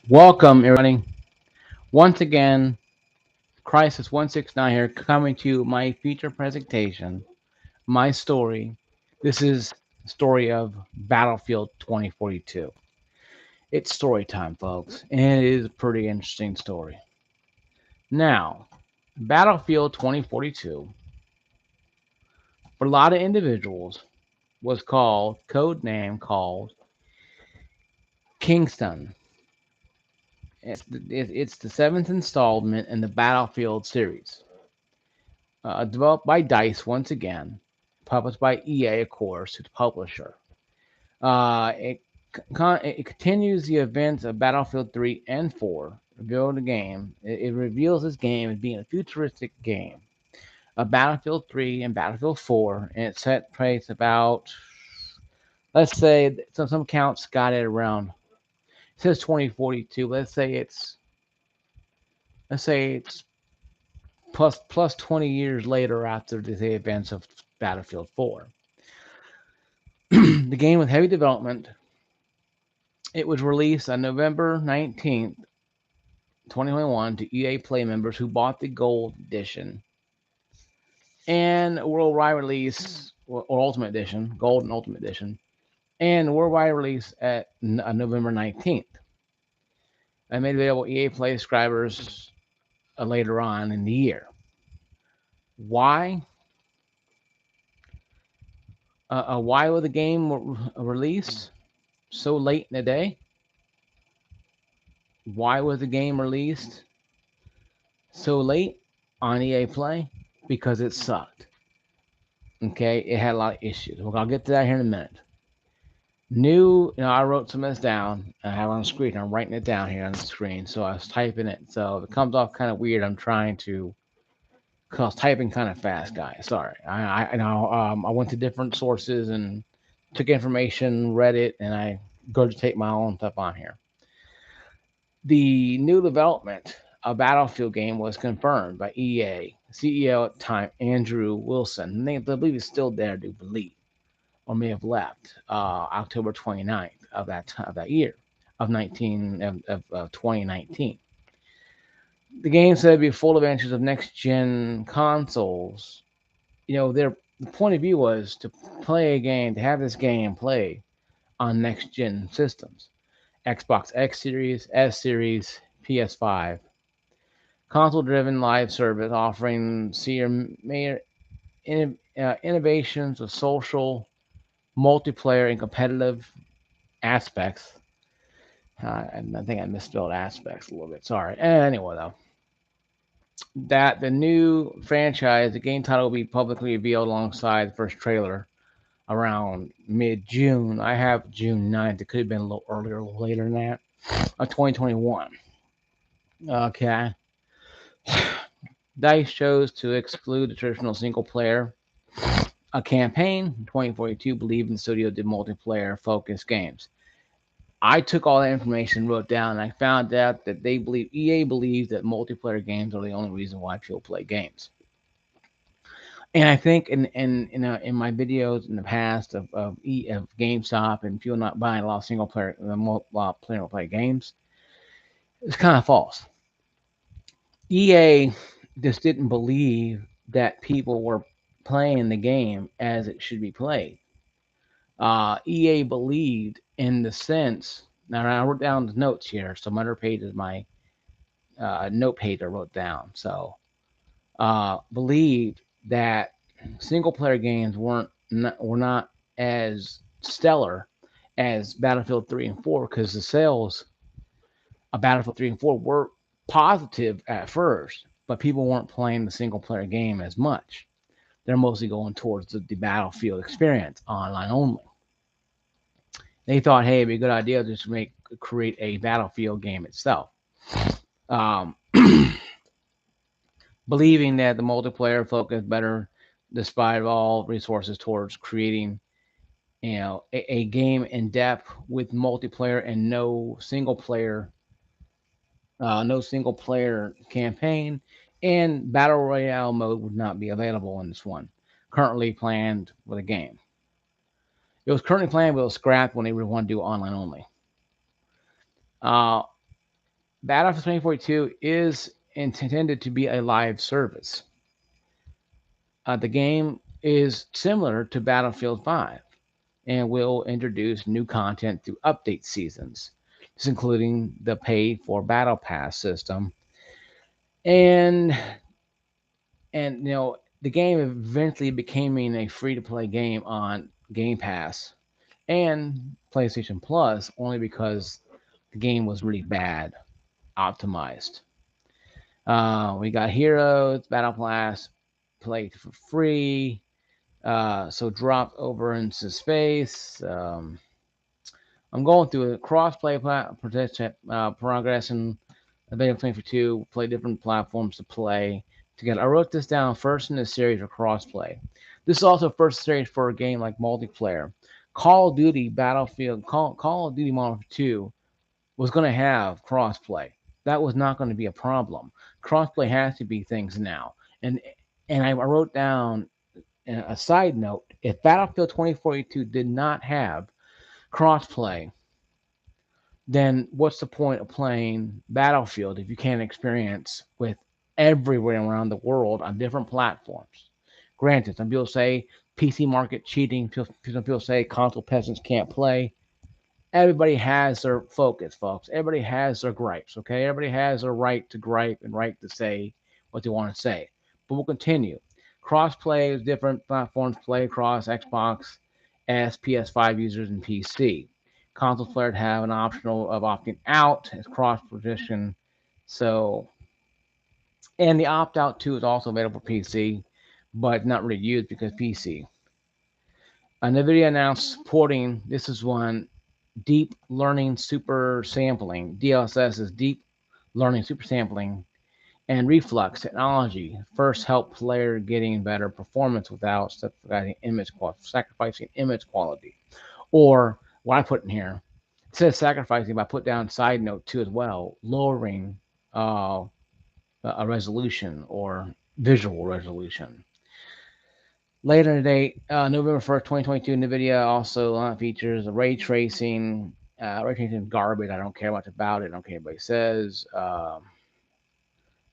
Welcome, everybody. Once again, Crisis 169 here, coming to my feature presentation, my story. This is the story of Battlefield 2042. It's story time, folks, and it is a pretty interesting story. Now, Battlefield 2042, for a lot of individuals, was called, code name called Kingston. It's the seventh installment in the Battlefield series. Developed by DICE once again, published by EA, of course, the publisher. It continues the events of Battlefield 3 and 4. Revealed the game. It reveals this game as being a futuristic game. Battlefield 3 and Battlefield 4, and it set place about, let's say, some counts got it around. It says 2042. Let's say it's plus 20 years later after the events of Battlefield 4. The game with heavy development. It was released on November 19th, 2021 to EA Play members who bought the Gold Edition and worldwide release or Ultimate Edition, Gold and Ultimate Edition, and worldwide release at November 19th. I made available EA Play subscribers later on in the year. Why? Why was the game released so late in the day? Why was the game released so late on EA Play? Because it sucked. Okay, it had a lot of issues. Well, I'll get to that here in a minute. I wrote some of this down. I have it on the screen. I'm writing it down here on the screen. So I was typing it. So if it comes off kind of weird, I'm trying to, because I was typing kind of fast, guys. Sorry. I went to different sources and took information, read it, and I regurgitate my own stuff on here. The new development of Battlefield game was confirmed by EA CEO at the time, Andrew Wilson. I believe he's still there, I do believe, or may have left October 29th of that year of 2019. The game said it'd be full adventures of next gen consoles. The point of view was to play a game, to have this game play on next gen systems. Xbox X Series, S Series, PS5. Console driven live service offering innovations of social, multiplayer, and competitive aspects. I think I misspelled aspects a little bit. Sorry. Anyway, though, that the new franchise, the game title will be publicly revealed alongside the first trailer around mid June. I have June 9th. It could have been a little earlier, a little later than that. 2021. Okay. DICE chose to exclude the traditional single player campaign. 2042 believed the studio did multiplayer focused games. I took all that information, wrote down, and I found out that EA believes that multiplayer games are the only reason why people play games. And I think in my videos in the past of GameStop and people not buying a lot of single player games, it's kind of false. EA just didn't believe that people were playing the game as it should be played. EA believed in the sense. Now I wrote down the notes here. Some other pages, my note page I wrote down. So believed that single player games were not as stellar as Battlefield 3 and 4 because the sales of Battlefield 3 and 4 were positive at first, but people weren't playing the single player game as much. They're mostly going towards the Battlefield experience online only. They thought, hey, it'd be a good idea just to create a Battlefield game itself. Um, Believing that the multiplayer focused better despite all resources towards creating a game in depth with multiplayer and no single player campaign, and battle royale mode would not be available in this one currently planned for the game. It was currently planned, but it was scrapped when they really want to do online only. Uh, Battlefield 2042 is intended to be a live service. The game is similar to Battlefield 5 and will introduce new content through update seasons, this including the paid for Battle Pass system. And the game eventually becoming a free to play game on Game Pass and PlayStation Plus only because the game was really bad optimized. We got Heroes, Battle Pass, played for free. So dropped over into space. I'm going through a cross-play progression. Available 2042. Play different platforms to play together. I wrote this down first in the series of crossplay. This is also first series for a game like multiplayer. Call of Duty Battlefield, Call of Duty Modern Warfare 2 was going to have crossplay. That was not going to be a problem. Crossplay has to be things now. And I wrote down a side note: if Battlefield 2042 did not have crossplay, then what's the point of playing Battlefield if you can't experience with everywhere around the world on different platforms? Granted, some people say PC market cheating. Some people say console peasants can't play. Everybody has their focus, folks. Everybody has their gripes, okay? Everybody has their right to gripe and right to say what they want to say. But we'll continue. Cross-play is different platforms play across Xbox, S, PS5 users, and PC. Console players have an optional of opting out as cross-position. So, and the opt-out too is also available for PC, but not really used because PC. NVIDIA announced supporting, this is one, deep learning super sampling. DLSS is deep learning super sampling and reflux technology. First help player getting better performance without sacrificing image quality. Or what I put in here, it says sacrificing, but I put down side note too as well, lowering uh, a resolution or visual resolution. Later in the day, November 1st, 2022, NVIDIA also features ray tracing. Ray tracing is garbage. I don't care much about it. I don't care what anybody says.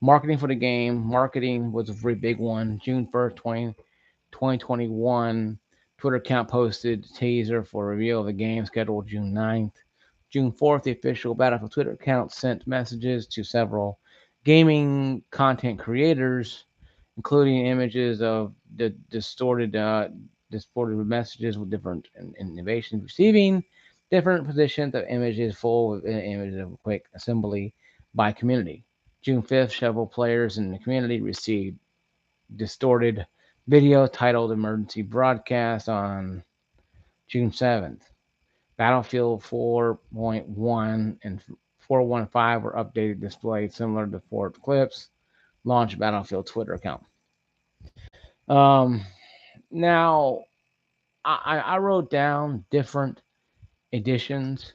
Marketing for the game. Marketing was a very big one. June 1st, 2021. Twitter account posted teaser for reveal of the game scheduled June 9th. June 4th, the official Battlefield Twitter account sent messages to several gaming content creators, including images of the distorted messages with different innovations, receiving different positions of images full of images of quick assembly by community. June 5th, several players in the community received distorted video titled Emergency Broadcast on June 7th. Battlefield 4.1 and 4.15 were updated displayed similar to Fort Clips. Launch Battlefield Twitter account. Um, Now, I wrote down different editions: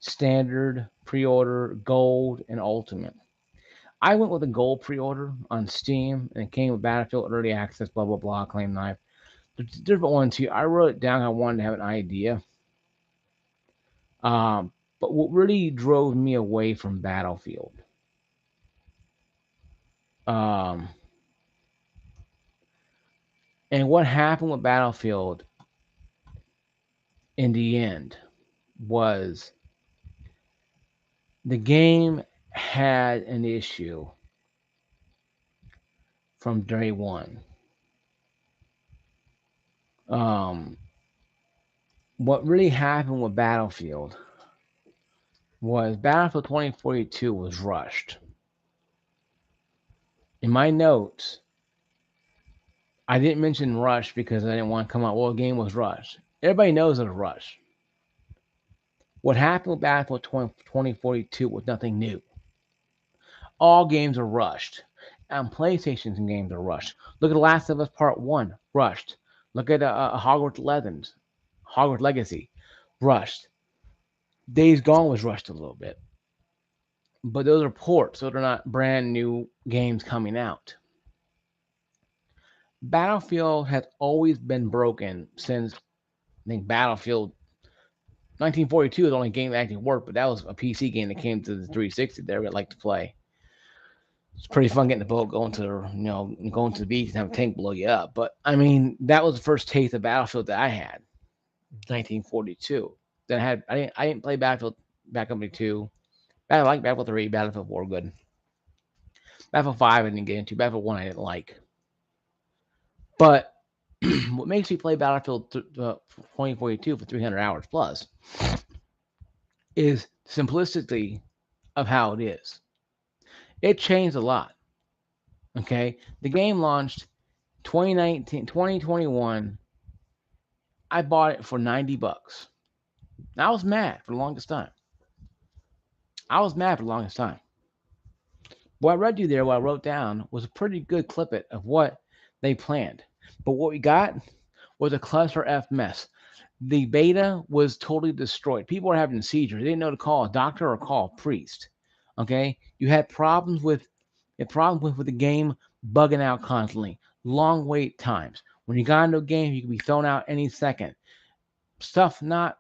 standard, pre-order, gold, and ultimate. I went with a gold pre-order on Steam, and it came with Battlefield Early Access, blah blah blah, Claim Knife. There's different ones here. I wrote it down. I wanted to have an idea. Um, but what really drove me away from Battlefield, um, and what happened with Battlefield in the end, was the game had an issue from day one. Um, what really happened with Battlefield was Battlefield 2042 was rushed. In my notes, I didn't mention rush because I didn't want to come out, well, the game was rushed. Everybody knows it was rushed. What happened with Battlefield 2042 was nothing new. All games are rushed. And PlayStation's games are rushed. Look at The Last of Us Part 1, rushed. Look at Hogwarts Legacy, rushed. Days Gone was rushed a little bit. But those are ports, so they're not brand new games coming out. Battlefield has always been broken since I think Battlefield 1942 is the only game that actually worked, but that was a PC game that came to the 360 that I would like to play. It's pretty fun getting the boat, going to going to the beach and have a tank blow you up. But I mean, that was the first taste of Battlefield that I had, 1942. Then I didn't play Battlefield 2. I like Battlefield 3, Battlefield 4, good. Battlefield 5 I didn't get into. Battlefield 1 I didn't like. But what makes me play Battlefield 2042 for 300 hours plus is simplicity of how it is. It changed a lot. Okay, the game launched 2019, 2021. I bought it for $90. I was mad for the longest time. I was mad for the longest time. What I read you there, what I wrote down, was a pretty good clippet of what they planned. But what we got was a cluster F mess. The beta was totally destroyed. People were having seizures. They didn't know to call a doctor or call a priest. Okay, you had problems with the game bugging out constantly. Long wait times. When you got into a game, you could be thrown out any second. Stuff not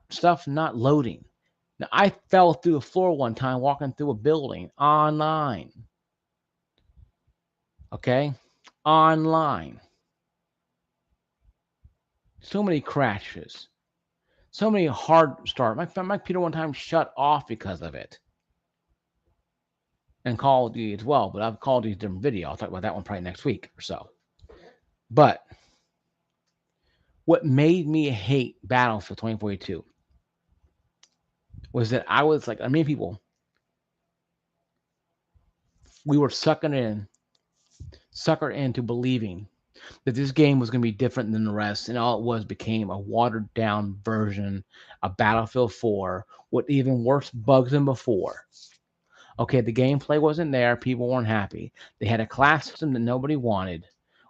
loading. Now, I fell through the floor one time walking through a building online. Okay, online. So many crashes. So many hard start. My computer one time shut off because of it. And Call of Duty as well, but I've Call of Duty a different video. I'll talk about that one probably next week or so. But what made me hate Battlefield 2042 was that I was like, I mean, people, we were suckered into believing that this game was going to be different than the rest, and all it was became a watered down version of Battlefield 4 with even worse bugs than before. Okay, the gameplay wasn't there. People weren't happy. They had a class system that nobody wanted,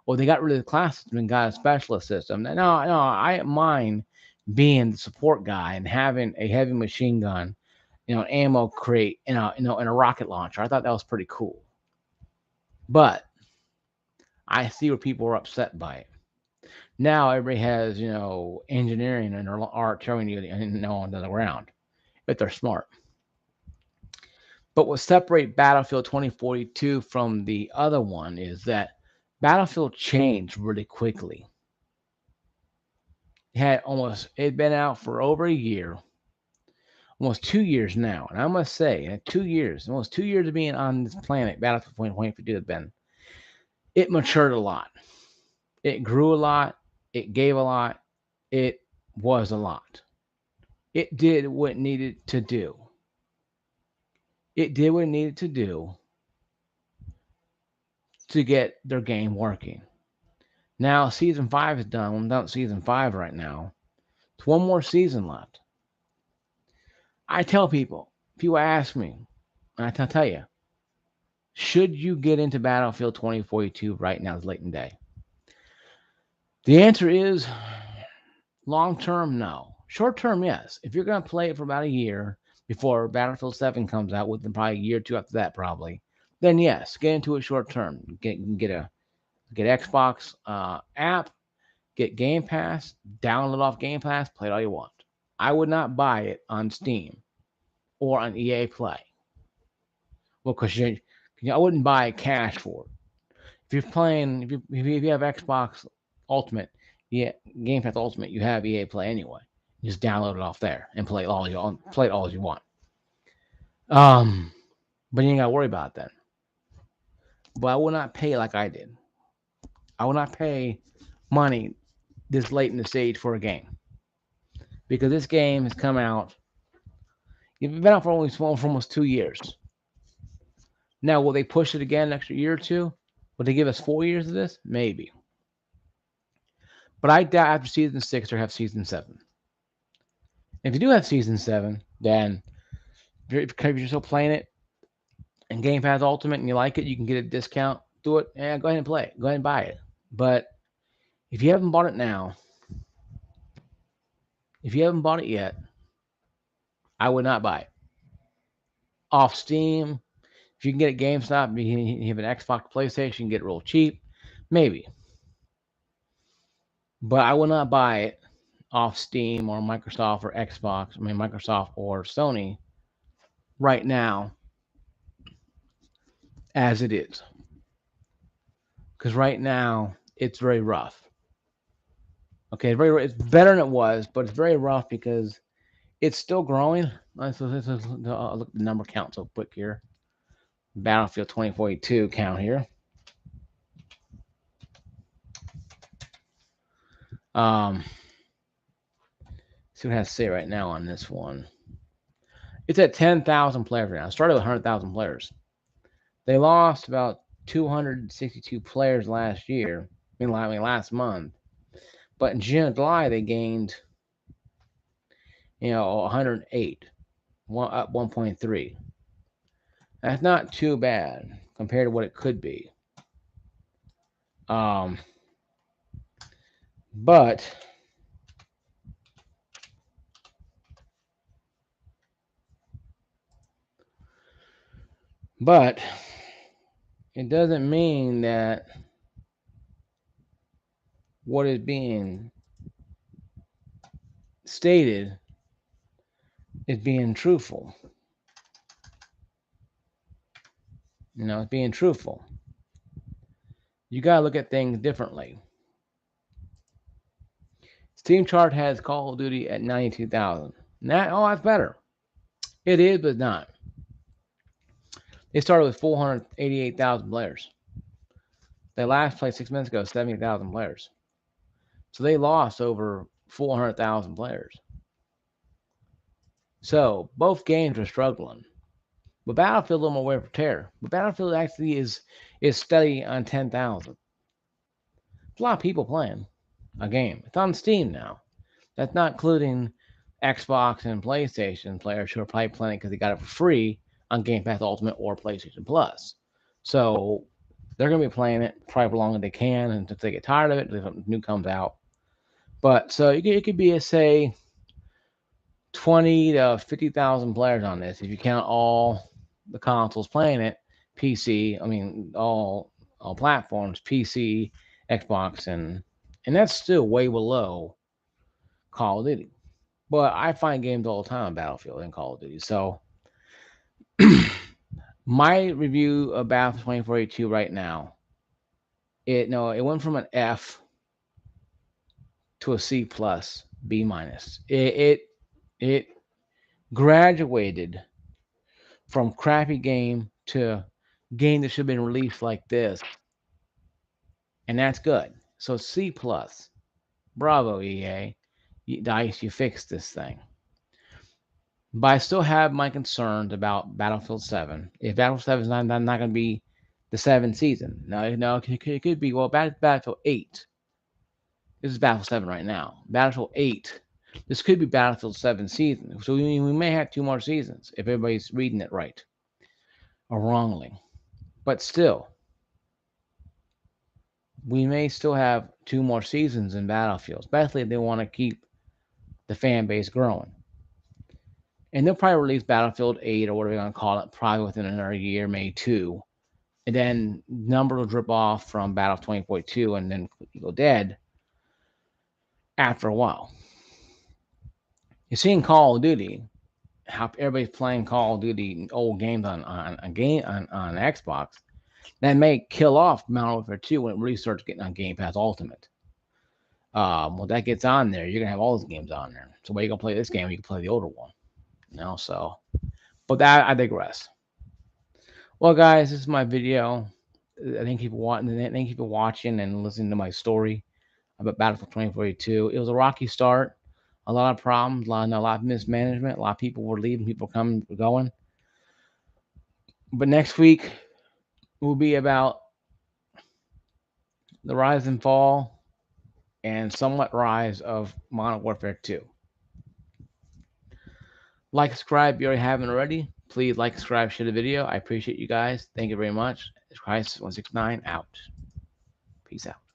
or they got rid of the class system and got a specialist system. No, no, I didn't mind being the support guy and having a heavy machine gun, an ammo crate, and a rocket launcher. I thought that was pretty cool. But I see where people are upset by it. Now everybody has, engineering and art showing you, on the ground if they're smart. But what separates Battlefield 2042 from the other one is that Battlefield changed really quickly. It'd been out for over a year, almost 2 years now. And I must say, in 2 years, almost 2 years of being on this planet, Battlefield 2042 has been, it matured a lot. It grew a lot. It gave a lot. It was a lot. It did what it needed to do. It did what it needed to do to get their game working. Now season 5 is done. I'm done with season 5 right now. It's one more season left. I tell people ask me, and I tell you, should you get into Battlefield 2042 right now? It's late in the day. The answer is long term, no. Short term, yes. If you're going to play it for about a year before Battlefield 7 comes out, within probably a year or two after that, probably, then yes, get into it short term. Get Xbox app, get Game Pass, download off Game Pass, play it all you want. I would not buy it on Steam or on EA Play. Well, because I wouldn't buy cash for it. If you're playing, if you have Xbox Ultimate, yeah, Game Pass Ultimate, you have EA Play anyway. Just download it off there and play it all you want. But you ain't gotta worry about that. But I will not pay like I did. I will not pay money this late in the stage for a game because this game has come out. It's been out for almost 2 years. Now, will they push it again next year or two? Will they give us 4 years of this? Maybe. But I doubt after season 6 or have season 7. If you do have season 7, then if you're still playing it and Game Pass Ultimate and you like it, you can get a discount. Do it. Yeah, go ahead and play it. Go ahead and buy it. But if you haven't bought it now, if you haven't bought it yet, I would not buy it. Off Steam, if you can get it at GameStop, you have an Xbox, PlayStation, you can get it real cheap, maybe. But I will not buy it off Steam or Microsoft or Xbox, I mean Microsoft or Sony right now as it is. Because right now it's very rough. Okay, it's better than it was, but it's very rough because it's still growing. Let's look at the number count so quick here. Battlefield 2042 count here. See what it has to say right now on this one. It's at 10,000 players right now. It started with 100,000 players. They lost about 262 players last year. I mean, last month. But in June and July, they gained, 108, up 1.3. That's not too bad compared to what it could be. Um, but it doesn't mean that what is being stated is being truthful. It's being truthful. You gotta look at things differently. Steam chart has Call of Duty at 92,000. That's better. It is, but not. They started with 488,000 players. They last played 6 minutes ago, 70,000 players. So they lost over 400,000 players. So both games are struggling. But Battlefield a little more wear for tear. But Battlefield actually is steady on 10,000. There's a lot of people playing a game. It's on Steam now. That's not including Xbox and PlayStation players who are probably playing because they got it for free on Game Pass Ultimate or PlayStation Plus. So they're going to be playing it probably as long as they can until they get tired of it, if something new comes out. But so it could be, say, 20 to 50,000 players on this if you count all the consoles playing it, PC. I mean, all platforms, PC, Xbox, and that's still way below Call of Duty. But I find games all the time on Battlefield and Call of Duty. So my review of Battlefield 2042 right now, it went from an F to a C plus, B minus. It graduated from crappy game to game that should have been released like this, and that's good. So C plus, bravo EA, DICE, you fixed this thing. But I still have my concerns about Battlefield 7. If Battlefield 7 is not going to be the 7th season, no, it could be. Well, Battlefield 8. This is Battlefield 7 right now. Battlefield 8. This could be Battlefield 7 season. So we may have 2 more seasons if everybody's reading it right or wrongly. But still, we may still have 2 more seasons in Battlefield, especially if they want to keep the fan base growing. And they'll probably release Battlefield 8 or whatever they're going to call it, probably within another year, maybe 2. And then numbers will drip off from Battlefield 2042 and then go dead after a while. You're seeing Call of Duty, how everybody's playing Call of Duty old games on Xbox. That may kill off Modern Warfare 2 when it really starts getting on Game Pass Ultimate. When that gets on there, you're gonna have all those games on there. So while you gonna play this game, you can play the older one. So, but that I digress. Well, guys, this is my video. Thank you for watching and listening to my story about Battlefield 2042. It was a rocky start, a lot of problems, a lot of mismanagement, a lot of people were leaving, people coming, going. But next week will be about the rise and fall and somewhat rise of Modern Warfare 2. Like, subscribe if you already haven't already. Please like, subscribe, share the video. I appreciate you guys. Thank you very much. It's Christ169 out. Peace out.